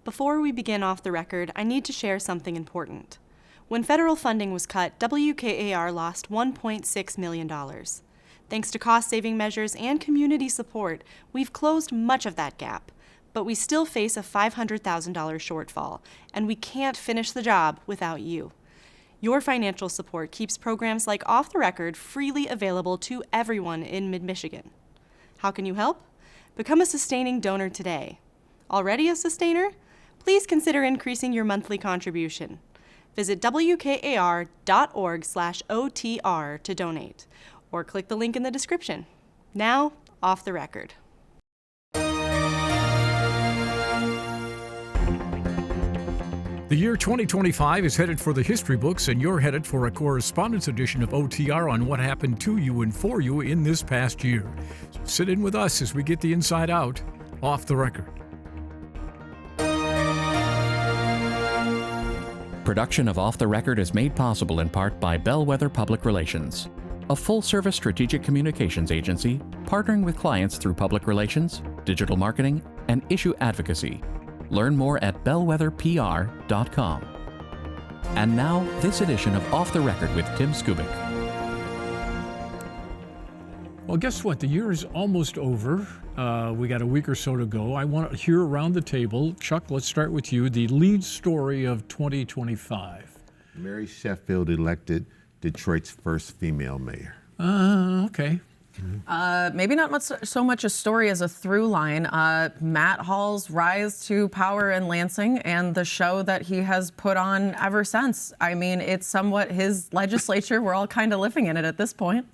Before we begin Off the Record, I need to share something important. When federal funding was cut, WKAR lost $1.6 million. Thanks to cost-saving measures and community support, we've closed much of that gap. But we still face a $500,000 shortfall, and we can't finish the job without you. Your financial support keeps programs like Off the Record freely available to everyone in Mid-Michigan. How can you help? Become a sustaining donor today. Already a sustainer? Please consider increasing your monthly contribution. Visit WKAR.org/OTR to donate, or click the link in the description. Now, Off the Record. The year 2025 is headed for the history books, and you're headed for a correspondence edition of OTR on what happened to you and for you in this past year. So sit in with us as we get the inside out, Off the Record. Production of Off the Record is made possible in part by Bellwether Public Relations, a full-service strategic communications agency partnering with clients through public relations, digital marketing, and issue advocacy. Learn more at bellwetherpr.com. And now, this edition of Off the Record with Tim Skubic. Well, guess what? The year is almost over. We got a week or so to go. I want to hear around the table. Chuck, let's start with you. The lead story of 2025. Mary Sheffield elected Detroit's first female mayor. Okay. Maybe not so much a story as a through line. Matt Hall's rise to power in Lansing and the show that he has put on ever since. I mean, it's somewhat his legislature. We're all kind of living in it at this point.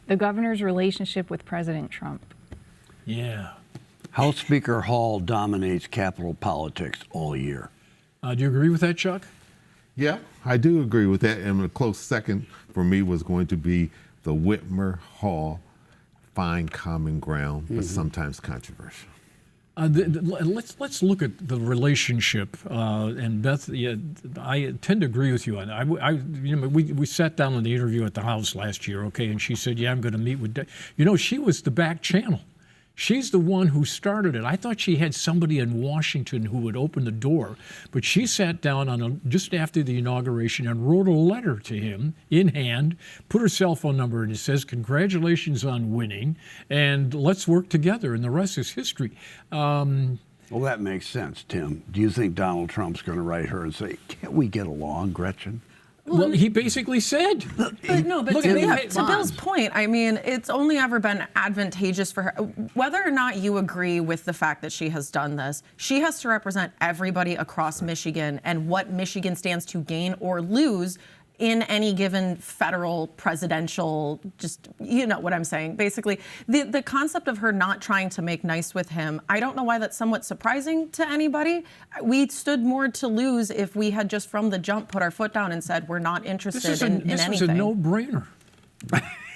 The governor's relationship with President Trump. Yeah. House Speaker Hall dominates Capitol politics all year. Do you agree with that, Chuck? Yeah, I do agree with that. And a close second for me was going to be the Whitmer-Hall find common ground, but sometimes controversial. Let's look at the relationship. And Beth, yeah, I tend to agree with you on that. We sat down on the interview at the House last year, okay, and she said, "Yeah, I'm going to meet with." She was the back channel. She's the one who started it. I thought she had somebody in Washington who would open the door, but she sat down just after the inauguration and wrote a letter to him in hand, put her cell phone number in. It says, "Congratulations on winning, and let's work together." And the rest is history. Well, that makes sense, Tim. Do you think Donald Trump's going to write her and say, "Can't we get along, Gretchen"? Well, he basically said. But to Bill's point, I mean, it's only ever been advantageous for her. Whether or not you agree with the fact that she has done this, she has to represent everybody across Michigan and what Michigan stands to gain or lose in any given federal presidential, just, you know what I'm saying. Basically, the concept of her not trying to make nice with him, I don't know why that's somewhat surprising to anybody. We stood more to lose if we had just from the jump put our foot down and said we're not interested in anything. This was a no-brainer.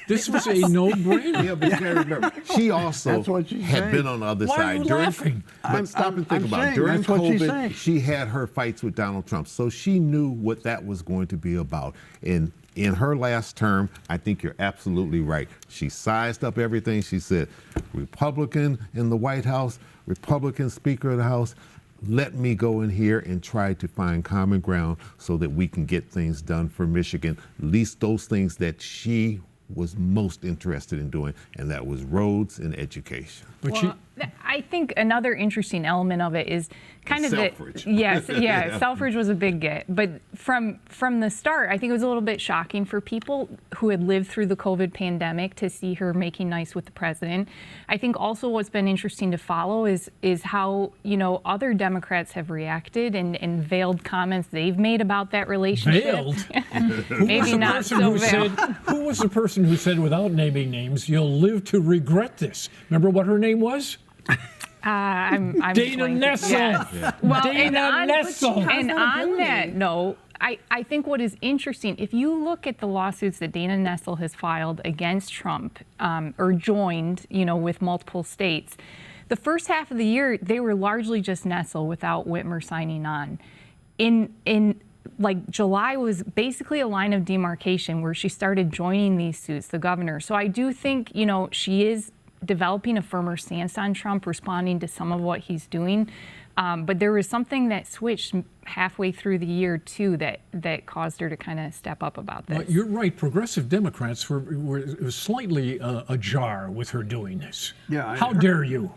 This was a no-brainer. Yeah, but you gotta remember, she also had been on the other Why side. are you laughing? But stop and think about it. During COVID, she had her fights with Donald Trump, so she knew what that was going to be about. And in her last term, I think you're absolutely right. She sized up everything. She said, Republican in the White House, Republican Speaker of the House, let me go in here and try to find common ground so that we can get things done for Michigan, at least those things that she was most interested in doing, and that was roads and education. Well, I think another interesting element of it is kind of Selfridge. Selfridge was a big get. But from the start, I think it was a little bit shocking for people who had lived through the COVID pandemic to see her making nice with the president. I think also what's been interesting to follow is how, other Democrats have reacted and veiled comments they've made about that relationship. Veiled? Maybe not so veiled. Who was the person who said, without naming names, "You'll live to regret this"? Remember what her name was? I'm Dana Nessel. Yes. Yeah. Well, Dana Nessel. And on that note, I think what is interesting, if you look at the lawsuits that Dana Nessel has filed against Trump, or joined, with multiple states, the first half of the year, they were largely just Nessel without Whitmer signing on. In July was basically a line of demarcation where she started joining these suits, the governor. So I do think, she is developing a firmer stance on Trump, responding to some of what he's doing. But there was something that switched halfway through the year, too, that caused her to kind of step up about this. Well, you're right. Progressive Democrats were slightly ajar with her doing this. Yeah, How dare you?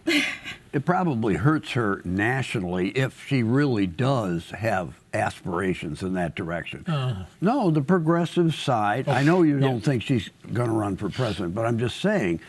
It probably hurts her nationally if she really does have aspirations in that direction. No, the progressive side, I know you don't think she's going to run for president, but I'm just saying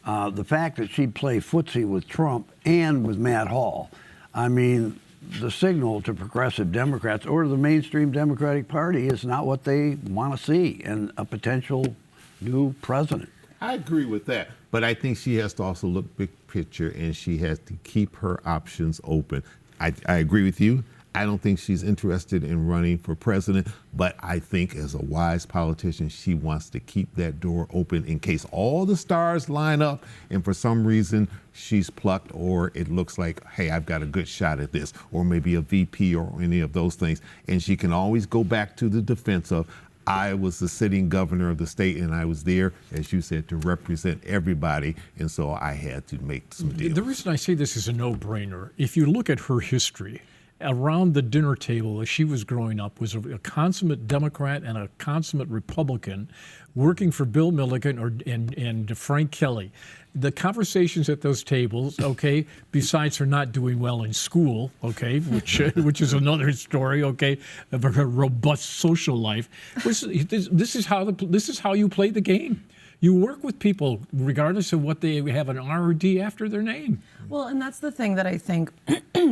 the fact that she'd play footsie with Trump and with Matt Hall, I mean, the signal to progressive Democrats or the mainstream Democratic Party is not what they want to see in a potential new president. I agree with that, but I think she has to also look big picture, and she has to keep her options open. I agree with you. I don't think she's interested in running for president, but I think as a wise politician, she wants to keep that door open in case all the stars line up and for some reason she's plucked, or it looks like, hey, I've got a good shot at this, or maybe a VP or any of those things. And she can always go back to the defense of, I was the sitting governor of the state, and I was there, as you said, to represent everybody, and so I had to make some deals. The reason I say this is a no-brainer, if you look at her history, around the dinner table as she was growing up was a consummate Democrat and a consummate Republican working for Bill Milliken and Frank Kelly. The conversations at those tables, okay, besides her not doing well in school, okay, which is another story, okay, of her robust social life, this is how you play the game. You work with people regardless of what they have an R or D after their name. Well, and that's the thing that I think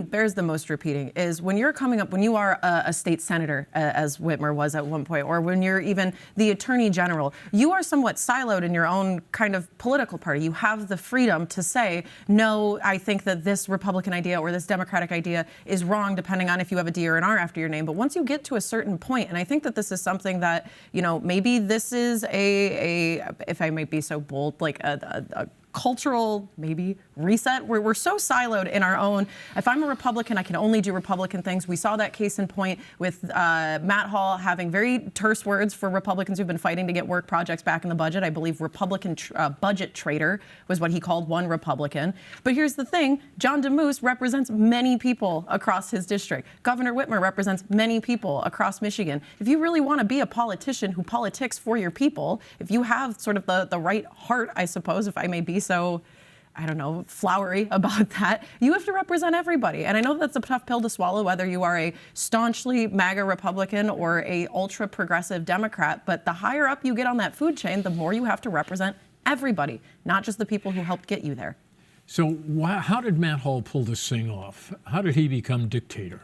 bears the most repeating is when you're coming up, when you are a state senator, as Whitmer was at one point, or when you're even the attorney general, you are somewhat siloed in your own kind of political party. You have the freedom to say, no, I think that this Republican idea or this Democratic idea is wrong, depending on if you have a D or an R after your name. But once you get to a certain point, and I think that this is something that, you know, maybe this is if I might be so bold, like a cultural maybe reset where we're so siloed in our own. If I'm a Republican, I can only do Republican things. We saw that case in point with Matt Hall having very terse words for Republicans who've been fighting to get work projects back in the budget. I believe Republican budget traitor was what he called one Republican. But here's the thing, John DeMoose represents many people across his district. Governor Whitmer represents many people across Michigan. If you really want to be a politician who politics for your people, if you have sort of the right heart, I suppose, if I may be so, I don't know, flowery about that, you have to represent everybody. And I know that's a tough pill to swallow, whether you are a staunchly MAGA Republican or a ultra progressive Democrat, but the higher up you get on that food chain, the more you have to represent everybody, not just the people who helped get you there. So how did Matt Hall pull this thing off? How did he become dictator?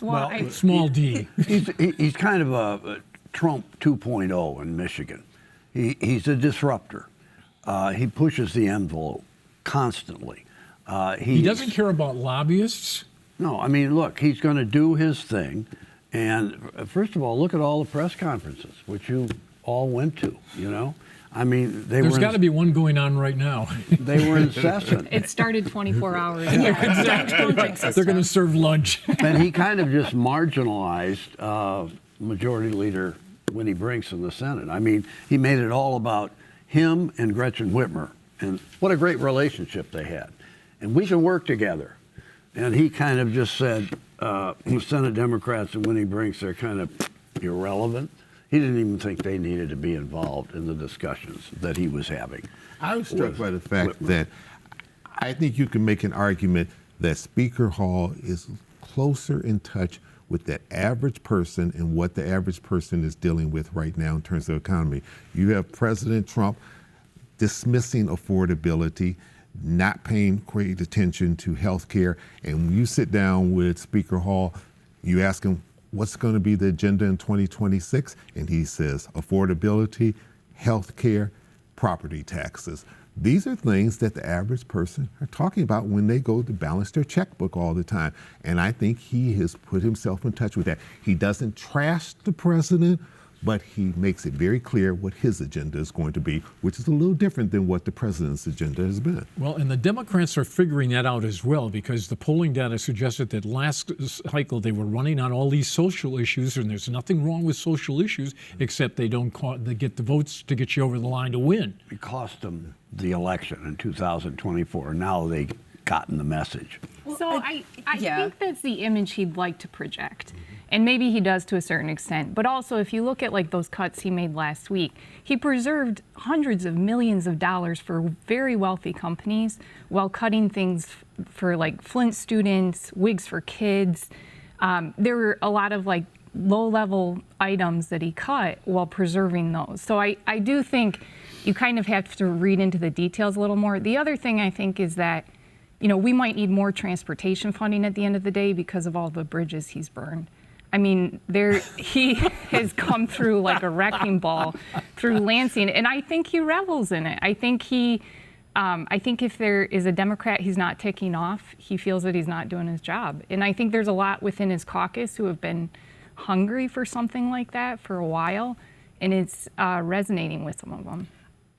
Well, small d. He's kind of a Trump 2.0 in Michigan. He's a disruptor. He pushes the envelope constantly. He doesn't care about lobbyists? No, I mean, look, he's going to do his thing. And first of all, look at all the press conferences, which you all went to, you know? I mean, there's got to be one going on right now. They were incessant. It started 24 hours. They're going to serve lunch. And he kind of just marginalized Majority Leader Winnie Brinks in the Senate. I mean, he made it all about him and Gretchen Whitmer, and what a great relationship they had. And we can work together. And he kind of just said, Senate Democrats and Winnie Brinks are kind of irrelevant. He didn't even think they needed to be involved in the discussions that he was having. I was struck by the fact that I think you can make an argument that Speaker Hall is closer in touch with the average person and what the average person is dealing with right now in terms of economy. You have President Trump dismissing affordability, not paying great attention to health care, and when you sit down with Speaker Hall, you ask him, what's going to be the agenda in 2026? And he says, affordability, health care, property taxes. These are things that the average person are talking about when they go to balance their checkbook all the time. And I think he has put himself in touch with that. He doesn't trash the president, but he makes it very clear what his agenda is going to be, which is a little different than what the president's agenda has been. Well, and the Democrats are figuring that out as well, because the polling data suggested that last cycle they were running on all these social issues, and there's nothing wrong with social issues, except they get the votes to get you over the line to win. It cost them the election in 2024. Now they've gotten the message. So I think that's the image he'd like to project. And maybe he does to a certain extent. But also, if you look at like those cuts he made last week, he preserved hundreds of millions of dollars for very wealthy companies while cutting things for like Flint students, wigs for kids. There were a lot of like low-level items that he cut while preserving those. So I do think you kind of have to read into the details a little more. The other thing I think is that, you know, we might need more transportation funding at the end of the day because of all the bridges he's burned. I mean, he has come through like a wrecking ball through Lansing, and I think he revels in it. I think if there is a Democrat he's not ticking off, he feels that he's not doing his job. And I think there's a lot within his caucus who have been hungry for something like that for a while, and it's resonating with some of them.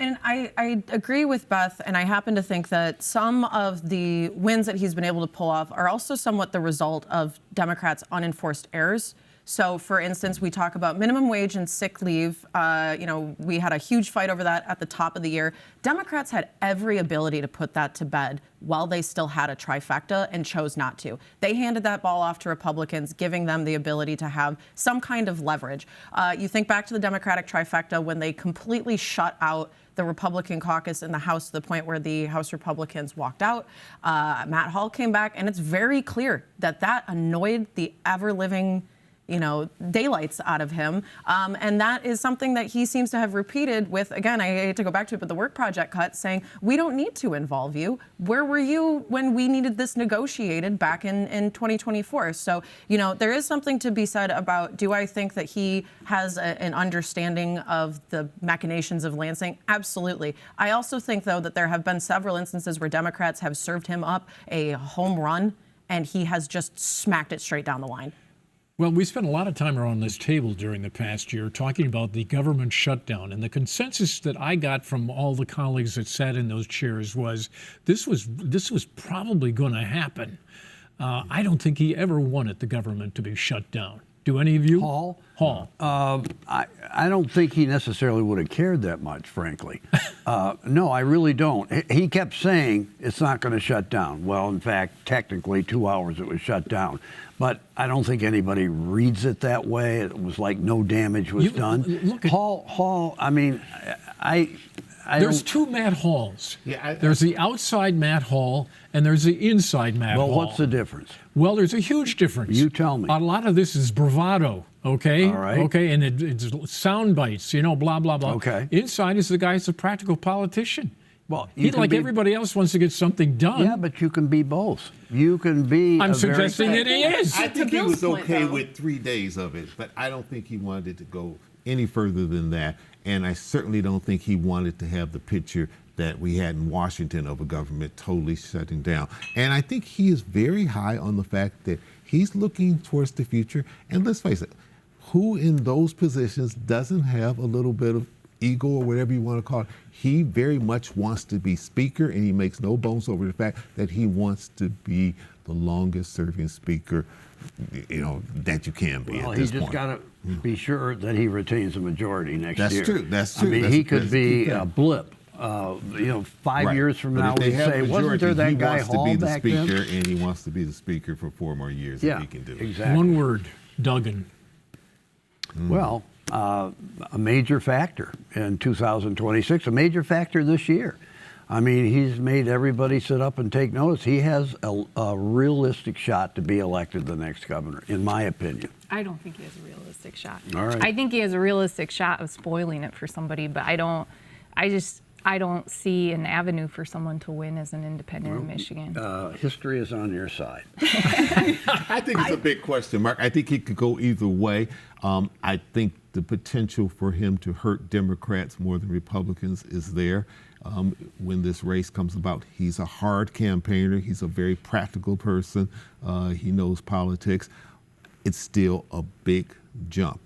And I agree with Beth, and I happen to think that some of the wins that he's been able to pull off are also somewhat the result of Democrats' unenforced errors. So, for instance, we talk about minimum wage and sick leave. We had a huge fight over that at the top of the year. Democrats had every ability to put that to bed while they still had a trifecta and chose not to. They handed that ball off to Republicans, giving them the ability to have some kind of leverage. You think back to the Democratic trifecta when they completely shut out the Republican caucus in the House to the point where the House Republicans walked out. Matt Hall came back, and it's very clear that annoyed the ever-living daylights out of him. And that is something that he seems to have repeated with, again, I hate to go back to it, but the work project cut saying, we don't need to involve you. Where were you when we needed this negotiated back in 2024? So, there is something to be said about, do I think that he has an understanding of the machinations of Lansing? Absolutely. I also think, though, that there have been several instances where Democrats have served him up a home run, and he has just smacked it straight down the line. Well, we spent a lot of time around this table during the past year talking about the government shutdown, and the consensus that I got from all the colleagues that sat in those chairs was this was probably going to happen. I don't think he ever wanted the government to be shut down. Do any of you? Hall? I don't think he necessarily would have cared that much, frankly. No, I really don't. He kept saying it's not going to shut down. Well, in fact, technically 2 hours it was shut down. But I don't think anybody reads it that way. It was like no damage was done. Look at Hall, I mean, there's two Matt Halls. Yeah, there's the outside Matt Hall, and there's the inside Matt Hall. Well, what's the difference? Well, there's a huge difference. You tell me. A lot of this is bravado, okay? All right. Okay, and it's sound bites, blah, blah, blah. Okay. Inside is the guy who's a practical politician. Well, he, like everybody else, wants to get something done. Yeah, but you can be both. You can be. I'm suggesting that he is. I think he was okay with 3 days of it, but I don't think he wanted it to go any further than that. And I certainly don't think he wanted to have the picture that we had in Washington of a government totally shutting down. And I think he is very high on the fact that he's looking towards the future. And let's face it, who in those positions doesn't have a little bit of ego or whatever you want to call it? He very much wants to be speaker, and he makes no bones over the fact that he wants to be the longest serving speaker, that you can be at this point. He just got to be sure that he retains a majority next year. That's true. I mean, he could be a blip. 5 years from now, we say, wasn't there that guy Hall back then? He wants to be the speaker, and he wants to be the speaker for 4 more years if he can do it. Exactly. One word, Duggan. Well, a major factor in 2026, a major factor this year. I mean, he's made everybody sit up and take notice. He has a realistic shot to be elected the next governor, in my opinion. I don't think he has a realistic shot. All right. I think he has a realistic shot of spoiling it for somebody, but I don't see an avenue for someone to win as an independent in Michigan. History is on your side. I think it's a big question mark. I think he could go either way. I think the potential for him to hurt Democrats more than Republicans is there. When this race comes about, he's a hard campaigner. He's a very practical person. He knows politics. It's still a big jump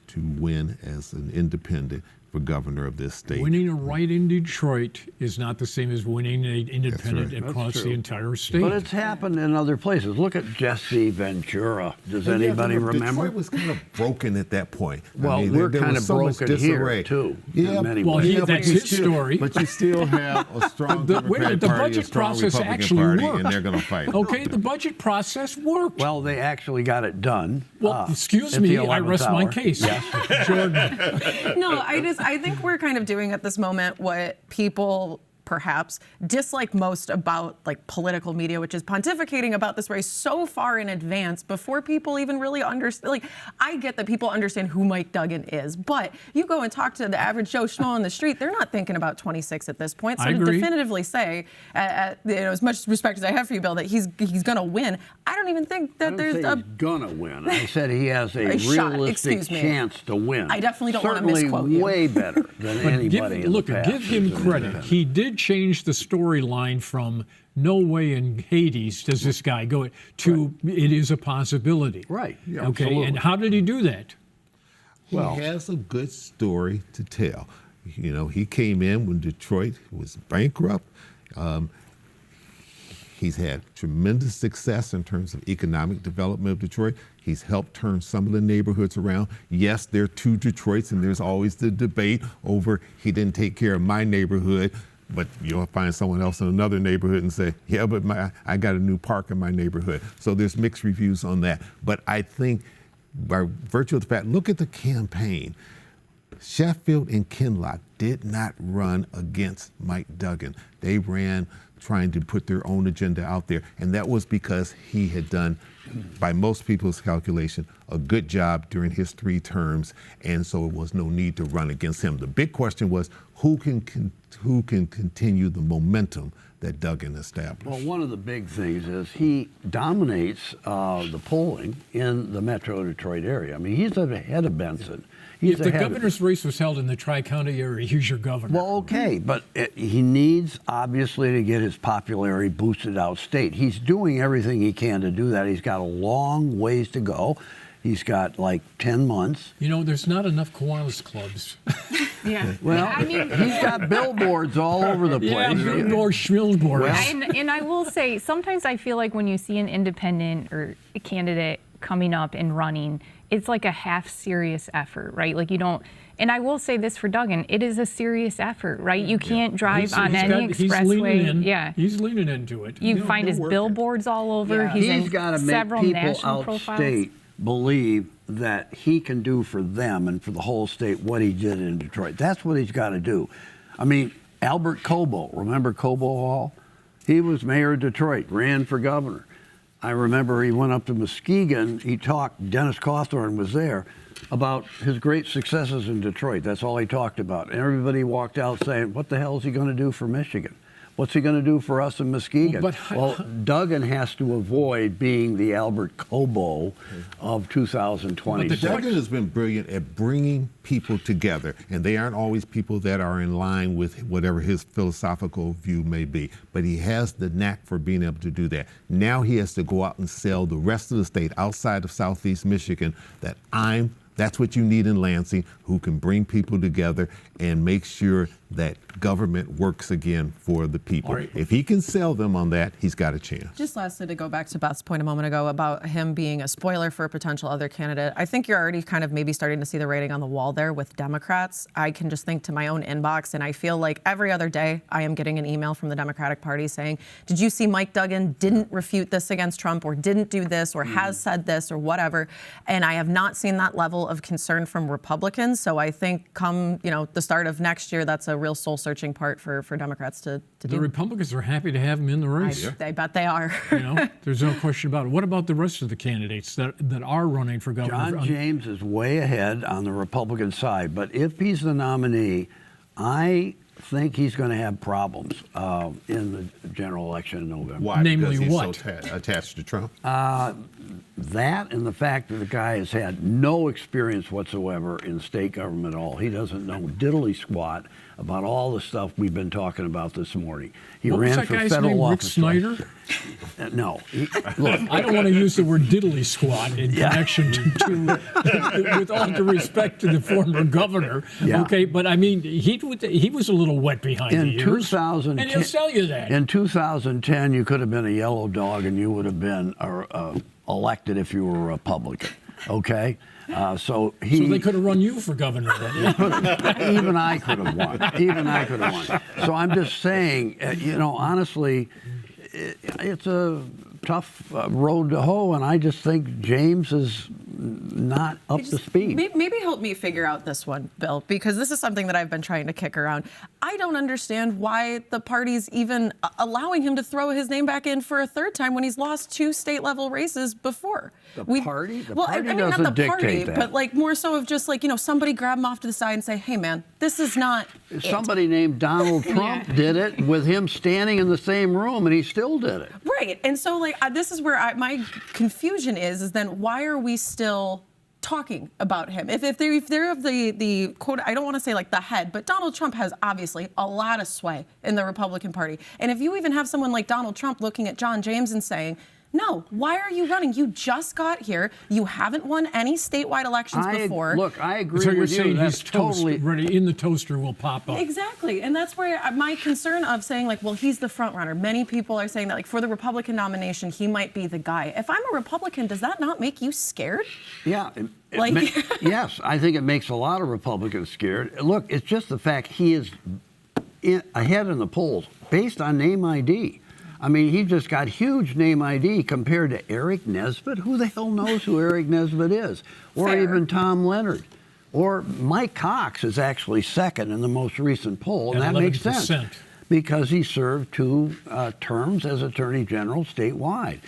to win as an independent for governor of this state. Winning a right in Detroit is not the same as winning an independent right. across the entire state. But it's happened in other places. Look at Jesse Ventura. Does anybody remember? Detroit was kind of broken at that point. Well, we're there kind was of so much broken disarray. here, too. Yeah, in many well, ways. that's his story. But you still have a strong the Democratic budget Party, a strong process Republican actually Party, worked. and they're going to fight. Okay, the budget process worked. Well, they actually got it done. Well, excuse at the me, I 11th rest my hour. case. Yes. Jordan. No, I think we're kind of doing at this moment what people perhaps dislike most about like political media, which is pontificating about this race so far in advance before people even really understand. Like, I get that people understand who Mike Duggan is, but you go and talk to the average Joe Schmo on the street, they're not thinking about 26 at this point. So I to agree. definitively say, as much respect as I have for you, Bill, that he's going to win, I don't even think that I there's didn't say he's gonna win. I said he has a shot, realistic excuse me. chance to win. I definitely don't want to Certainly misquote you. way better than anybody in Look, the past. give him who's credit. independent. He did change the storyline from "no way in Hades does this guy go" to "it is a possibility." Right. Yeah, Okay. absolutely. And how did he do that? He has a good story to tell. You know, he came in when Detroit was bankrupt. He's had tremendous success in terms of economic development of Detroit. He's helped turn some of the neighborhoods around. Yes, there are two Detroits, and there's always the debate over he didn't take care of my neighborhood, but you'll find someone else in another neighborhood and say, yeah, but I got a new park in my neighborhood. So there's mixed reviews on that. But I think by virtue of the fact, look at the campaign. Sheffield and Kinloch did not run against Mike Duggan. They ran trying to put their own agenda out there. And that was because he had done, by most people's calculation, a good job during his 3 terms. And so it was no need to run against him. The big question was, who can continue the momentum that Duggan established? Well, one of the big things is he dominates the polling in the Metro Detroit area. I mean, he's ahead of Benson. He's If the ahead of- governor's race was held in the Tri-County area, he's your governor. Well, okay, but he needs, obviously, to get his popularity boosted out state. He's doing everything he can to do that. He's got a long ways to go. He's got like 10 months. You know, there's not enough Kiwanis clubs. Yeah. Well, I mean, he's got billboards all over the place. Yeah, billboard, schmillboard. and I will say, sometimes I feel like when you see an independent or a candidate coming up and running, it's like a half-serious effort, right? Like you don't, and I will say this for Duggan, it is a serious effort, right? You can't drive on any expressway. Yeah, he's leaning into it. You find his billboards all over. Yeah. He's He's in got to make several people national profiles. outstate believe that he can do for them and for the whole state what he did in Detroit. That's what he's got to do. I mean, Albert Cobo, remember Cobo Hall? He was mayor of Detroit, ran for governor. I remember he went up to Muskegon. He talked, Dennis Cawthorn was there, about his great successes in Detroit. That's all he talked about. And everybody walked out saying, what the hell is he going to do for Michigan? What's he going to do for us in Muskegon? Well, Duggan has to avoid being the Albert Cobo of 2020. Duggan has been brilliant at bringing people together, and they aren't always people that are in line with whatever his philosophical view may be, but he has the knack for being able to do that. Now he has to go out and sell the rest of the state outside of Southeast Michigan that that's what you need in Lansing, who can bring people together and make sure that government works again for the people. Right. If he can sell them on that, he's got a chance. Just lastly, to go back to Beth's point a moment ago about him being a spoiler for a potential other candidate, I think you're already kind of maybe starting to see the writing on the wall there with Democrats. I can just think to my own inbox, and I feel like every other day I am getting an email from the Democratic Party saying, did you see Mike Duggan didn't refute this against Trump or didn't do this or has said this or whatever? And I have not seen that level of concern from Republicans. So I think come, the start of next year, that's a real soul-searching part for Democrats to do. The Republicans are happy to have him in the race. I bet they are. There's no question about it. What about the rest of the candidates that are running for governor? John James is way ahead on the Republican side, but if he's the nominee, I think he's going to have problems in the general election in November. Why? Namely because he's what? so attached to Trump? that and the fact that the guy has had no experience whatsoever in state government at all. He doesn't know diddly squat about all the stuff we've been talking about this morning. He what ran was that for guy's federal name? Rick office. Snyder? No. Look, I don't want to use the word diddly squat in connection to with all due respect to the former governor. Yeah. Okay, but I mean, he was a little wet behind the ears. 2010, and he'll tell you that. In 2010, you could have been a yellow dog and you would have been elected if you were a Republican. Okay? So they could have run you for governor then. Even I could have won. So I'm just saying, honestly, it's a tough road to hoe, and I just think James is not up to speed. Maybe help me figure out this one, Bill, because this is something that I've been trying to kick around. I don't understand why the party's even allowing him to throw his name back in for a third time when he's lost 2 state-level races before. The party? The well, party I mean, doesn't not the party, dictate that. but like more so of just like, somebody grab him off to the side and say, hey, man, this is not Somebody named Donald Trump did it with him standing in the same room, and he still did it. Right. And so, like, this is where my confusion is then why are we still talking about him? If they're of the quote, I don't want to say like the head, but Donald Trump has obviously a lot of sway in the Republican Party. And if you even have someone like Donald Trump looking at John James and saying, no, why are you running? You just got here. You haven't won any statewide elections before. Look, I agree So you're with saying you. That's he's totally ready in the toaster will pop up. Exactly. And that's where my concern of saying, like, well, he's the front runner. Many people are saying that, like, for the Republican nomination, he might be the guy. If I'm a Republican, does that not make you scared? Yeah. Yes, I think it makes a lot of Republicans scared. Look, it's just the fact he is ahead in the polls based on name ID. I mean, he just got huge name ID compared to Eric Nesbitt. Who the hell knows who Eric Nesbitt is? Or Fair. even Tom Leonard. Or Mike Cox is actually second in the most recent poll, and that makes sense because he served 2 terms as Attorney General statewide.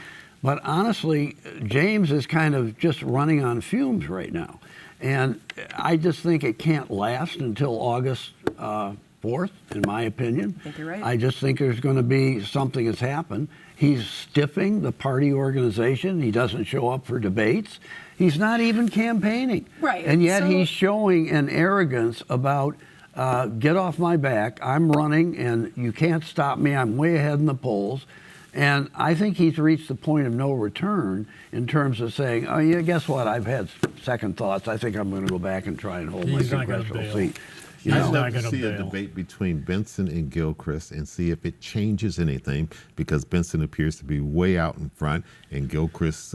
But honestly, James is kind of just running on fumes right now. And I just think it can't last until August 4th, in my opinion. I think you're right. I just think there's going to be something that's happened. He's stiffing the party organization. He doesn't show up for debates. He's not even campaigning. Right. And yet he's showing an arrogance about, get off my back, I'm running, and you can't stop me, I'm way ahead in the polls. And I think he's reached the point of no return in terms of saying, oh, yeah, guess what, I've had second thoughts. I think I'm going to go back and try and hold my congressional seat. I'd love to see a debate between Benson and Gilchrist and see if it changes anything, because Benson appears to be way out in front, and Gilchrist,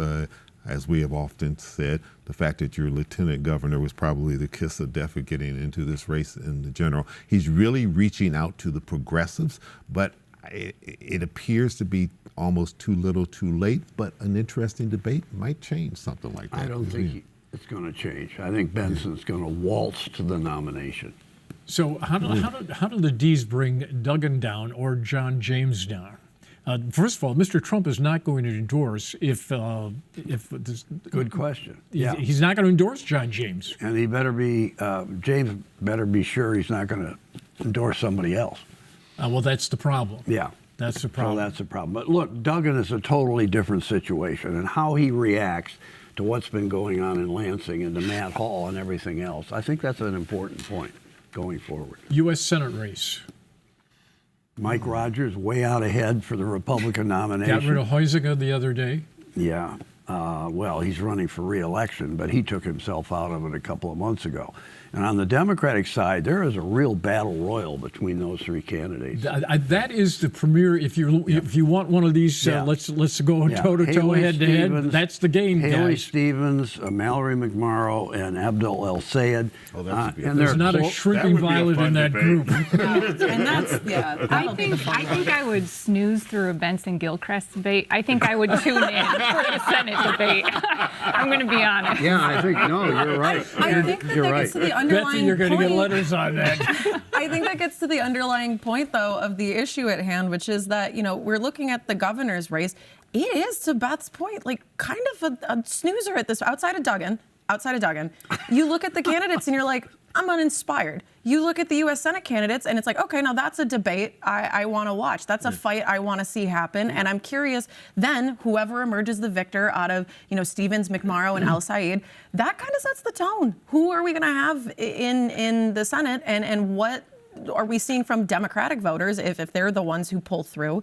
as we have often said, the fact that your lieutenant governor was probably the kiss of death for getting into this race in the general. He's really reaching out to the progressives, but it appears to be almost too little too late, but an interesting debate might change something like that. I don't think it's going to change. I think Benson's going to waltz to the nomination. So how do the D's bring Duggan down or John James down? First of all, Mr. Trump is not going to endorse if this, good question. He's not going to endorse John James, and he better be James better be sure he's not going to endorse somebody else. Well, that's the problem. Yeah, that's the problem. So that's the problem. But look, Duggan is a totally different situation, and how he reacts to what's been going on in Lansing and to Matt Hall and everything else, I think that's an important point going forward. U.S. Senate race. Mike Rogers way out ahead for the Republican nomination. Got rid of Huizinga the other day. Yeah. Well, he's running for re-election, but he took himself out of it a couple of months ago. And on the Democratic side, there is a real battle royal between those 3 candidates. That is the premier. If you want one of these, let's go toe-to-toe, head-to-head. That's the game, Haley guys. Stevens, Mallory McMorrow, and Abdul El Sayed. Oh, and there's not a shrinking violet in that group. And that's, I think I would snooze through a Benson Gilchrist debate. I think I would tune in for the Senate debate. I'm going to be honest. Yeah, I think, no, you're right. I think that gets to the underlying Betsy, you're going to get letters on that. I think that gets to the underlying point, though, of the issue at hand, which is that, we're looking at the governor's race. It is, to Beth's point, like kind of a snoozer at this, outside of Duggan. You look at the candidates and you're like, I'm uninspired. You look at the U.S. Senate candidates, and it's like, okay, now that's a debate I want to watch. That's a fight I want to see happen. And I'm curious, then whoever emerges the victor out of, Stevens, McMorrow, and El Sayed, that kind of sets the tone. Who are we going to have in the Senate, and what are we seeing from Democratic voters, if they're the ones who pull through,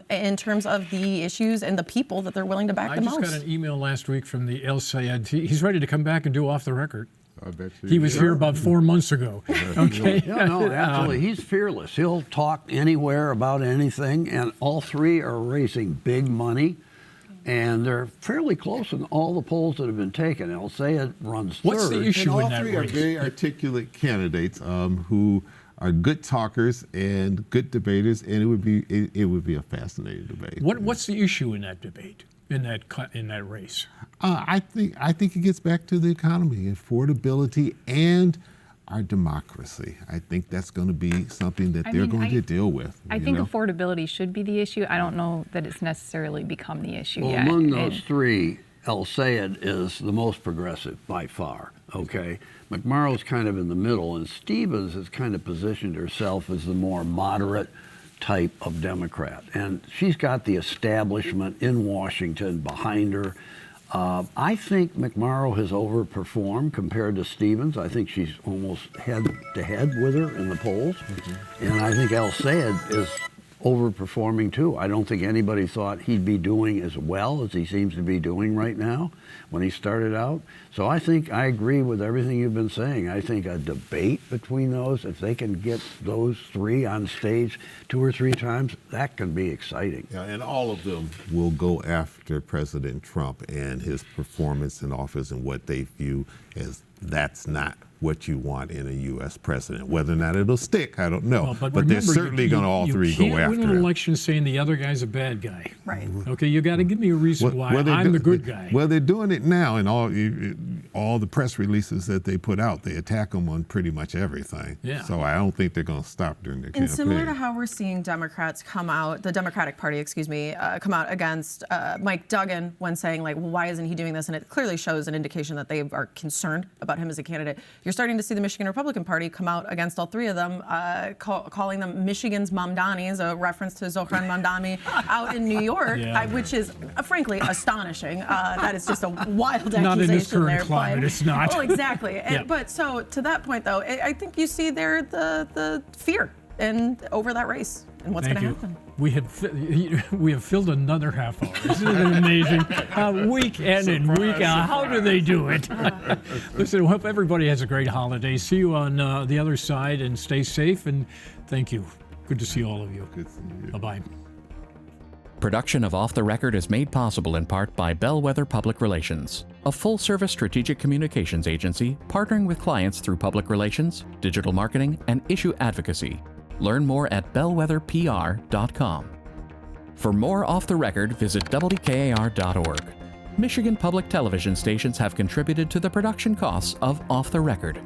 in terms of the issues and the people that they're willing to back the most? I just got an email last week from the El Sayed. He's ready to come back and do Off the Record. I bet you he was here about 4 months ago. Okay. Yeah, no, absolutely. He's fearless. He'll talk anywhere about anything, and all three are raising big money, and they're fairly close in all the polls that have been taken. El Sayed runs third. What's the issue in that race? All three are very articulate candidates who are good talkers and good debaters, and it would be a fascinating debate. What's the issue in that debate? In that race? I think it gets back to the economy, affordability, and our democracy. I think that's going to be something that they're going to deal with. I think affordability should be the issue. I don't know that it's necessarily become the issue yet. Among those three, El Sayed is the most progressive by far. Okay, McMorrow's kind of in the middle, and Stevens has kind of positioned herself as the more moderate type of Democrat, and she's got the establishment in Washington behind her. I think McMorrow has overperformed compared to Stevens. I think she's almost head-to-head with her in the polls, and I think El Sayed is overperforming too. I don't think anybody thought he'd be doing as well as he seems to be doing right now when he started out. So I think I agree with everything you've been saying. I think a debate between those, if they can get those three on stage 2 or 3 times, that can be exciting. Yeah, and all of them will go after President Trump and his performance in office and what they view as that's not what you want in a U.S. president. Whether or not it'll stick, I don't know. Well, but they're certainly going to all three go after You can't win an him. election saying the other guy's a bad guy. Right. Okay, you got to give me a reason why I'm the good guy. Well, they're doing it now in all the press releases that they put out. They attack him on pretty much everything. Yeah. So I don't think they're going to stop during their campaign. And similar to how we're seeing Democrats come out, the Democratic Party, come out against Mike Duggan when saying, like, well, why isn't he doing this? And it clearly shows an indication that they are concerned about him as a candidate. You're starting to see the Michigan Republican Party come out against all three of them, calling them Michigan's Mamdanis, a reference to Zohran Mamdani out in New York, which is frankly astonishing. That is just a wild accusation. Not in this current there, climate, it's not. Oh, exactly. But so to that point, though, I think you see there the fear and over that race and what's going to happen. We have filled another half hour. Isn't it amazing? Week in and week out. How do they do it? Listen, I hope everybody has a great holiday. See you on the other side, and stay safe, and thank you. Good to see all of you. Good seeing you. Bye-bye. Production of Off the Record is made possible in part by Bellwether Public Relations, a full-service strategic communications agency partnering with clients through public relations, digital marketing, and issue advocacy. Learn more at bellwetherpr.com. For more Off the Record, visit WKAR.org. Michigan Public Television stations have contributed to the production costs of Off the Record.